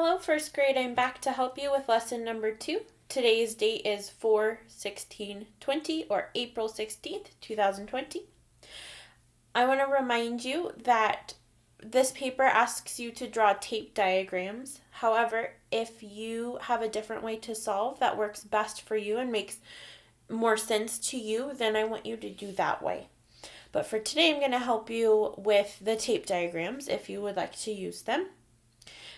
Hello, first grade. I'm back to help you with lesson number 2. Today's date is 4/16/20 or April 16th, 2020. I want to remind you that this paper asks you to draw tape diagrams. However, if you have a different way to solve that works best for you and makes more sense to you, then I want you to do that way. But for today, I'm going to help you with the tape diagrams if you would like to use them.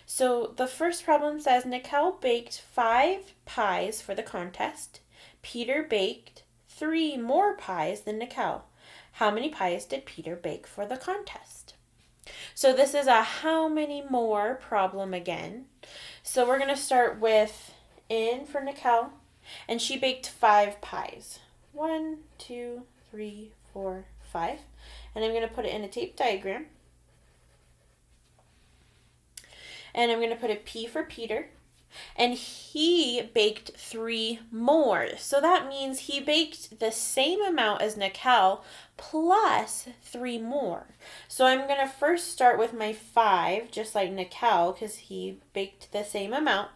So the first problem says Nicole baked 5 pies for the contest. Peter baked 3 more pies than Nicole. How many pies did Peter bake for the contest? So this is a how many more problem again. So we're going to start with N for Nicole, and she baked 5 pies. 1, 2, 3, 4, 5. And I'm going to put it in a tape diagram. And I'm going to put a P for Peter. And he baked 3 more. So that means he baked the same amount as Nicole plus 3 more. So I'm going to first start with my 5, just like Nicole, because he baked the same amount,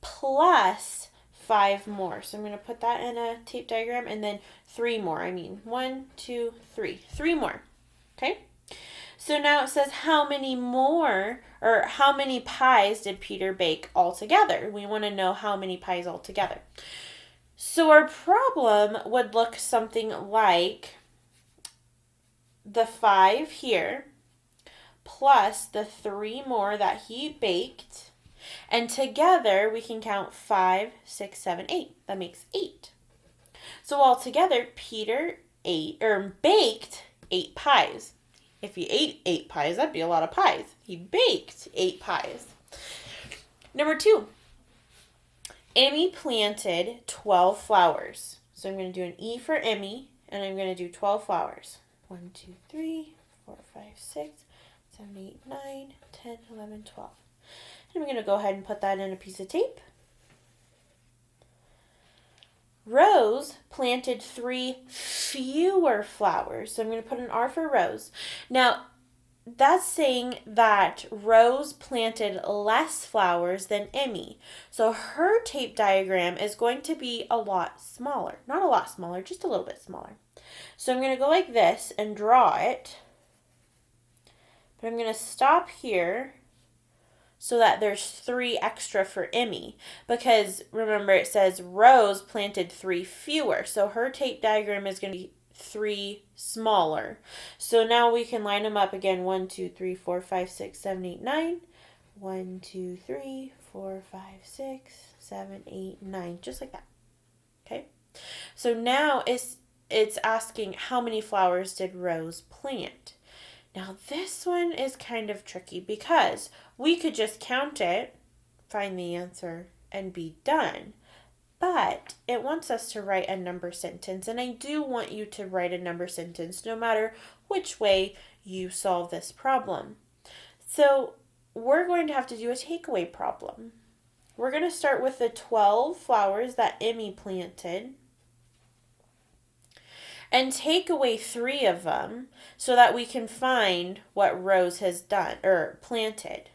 plus 5 more. So I'm going to put that in a tape diagram, and then 3 more. 1, 2, 3. 3 more. Okay? So now it says how many more, or how many pies did Peter bake altogether? We want to know how many pies altogether. So our problem would look something like the 5 here plus the 3 more that he baked. And together we can count 5, 6, 7, 8. That makes 8. So altogether, Peter baked 8 pies. If he ate 8 pies, that'd be a lot of pies. He baked 8 pies. Number 2, Emmy planted 12 flowers. So I'm going to do an E for Emmy, and I'm going to do 12 flowers. 1, 2, 3, 4, 5, 6, 7, 8, 9, 10, 11, 12. And I'm going to go ahead and put that in a piece of tape. Rose planted 3 fewer flowers. So I'm going to put an R for Rose. Now, that's saying that Rose planted less flowers than Emmy. So her tape diagram is going to be a lot smaller. Not a lot smaller, just a little bit smaller. So I'm going to go like this and draw it. But I'm going to stop here so that there's 3 extra for Emmy. Because remember, it says Rose planted 3 fewer. So her tape diagram is going to be 3 smaller. So now we can line them up again. 1, 2, 3, 4, 5, 6, 7, 8, 9. 1, 2, 3, 4, 5, 6, 7, 8, 9. Just like that. Okay? So now it's asking how many flowers did Rose plant? Now this one is kind of tricky because we could just count it, find the answer, and be done. But it wants us to write a number sentence, and I do want you to write a number sentence no matter which way you solve this problem. So we're going to have to do a takeaway problem. We're going to start with the 12 flowers that Emmy planted and take away 3 of them so that we can find what Rose has done or planted.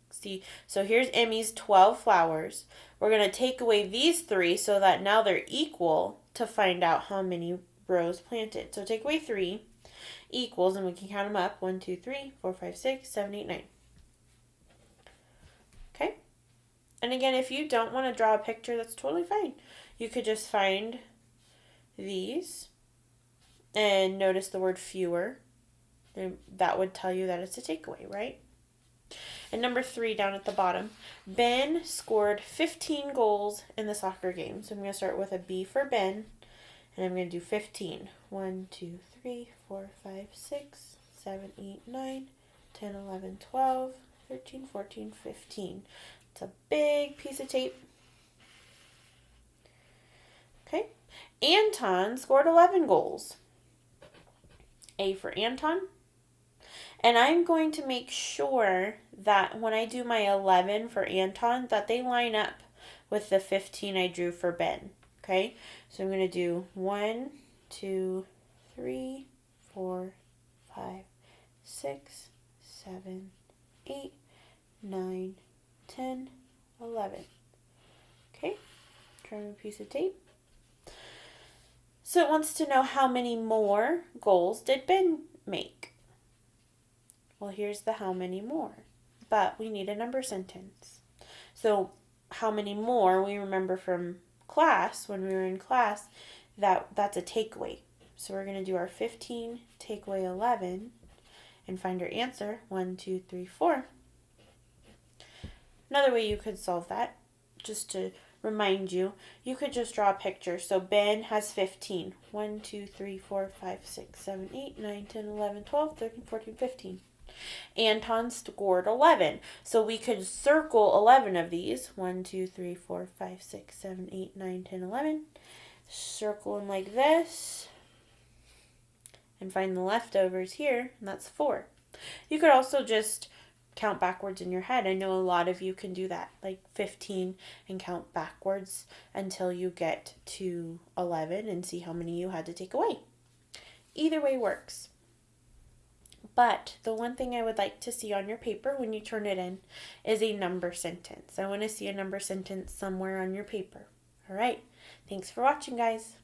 See, so here's Emmy's 12 flowers. We're going to take away these 3 so that now they're equal to find out how many Rose planted. So take away 3 equals, and we can count them up. 1, 2, 3, 4, 5, 6, 7, 8, 9. Okay? And again, if you don't want to draw a picture, that's totally fine. You could just find these and notice the word fewer. That would tell you that it's a takeaway, right? And number 3 down at the bottom, Ben scored 15 goals in the soccer game. So I'm going to start with a B for Ben, and I'm going to do 15. 1, 2, 3, 4, 5, 6, 7, 8, 9, 10, 11, 12, 13, 14, 15. It's a big piece of tape. Okay. Anton scored 11 goals. A for Anton. And I'm going to make sure that when I do my 11 for Anton, that they line up with the 15 I drew for Ben. Okay? So I'm going to do 1, 2, 3, 4, 5, 6, 7, 8, 9, 10, 11. Okay, trim a piece of tape. So it wants to know how many more goals did Ben make. Well, here's the how many more, but we need a number sentence. So how many more, we remember from class, when we were in class, that's a takeaway. So we're going to do our 15, take away 11, and find our answer, 1, 2, 3, 4. Another way you could solve that, just to remind you, you could just draw a picture. So Ben has 15. 1, 2, 3, 4, 5, 6, 7, 8, 9, 10, 11, 12, 13, 14, 15. Anton scored 11. So we could circle 11 of these. 1, 2, 3, 4, 5, 6, 7, 8, 9, 10, 11. Circle them like this. And find the leftovers here, and that's 4. You could also just count backwards in your head. I know a lot of you can do that, like 15, and count backwards until you get to 11 and see how many you had to take away. Either way works. But the one thing I would like to see on your paper when you turn it in is a number sentence. I want to see a number sentence somewhere on your paper. All right. Thanks for watching, guys.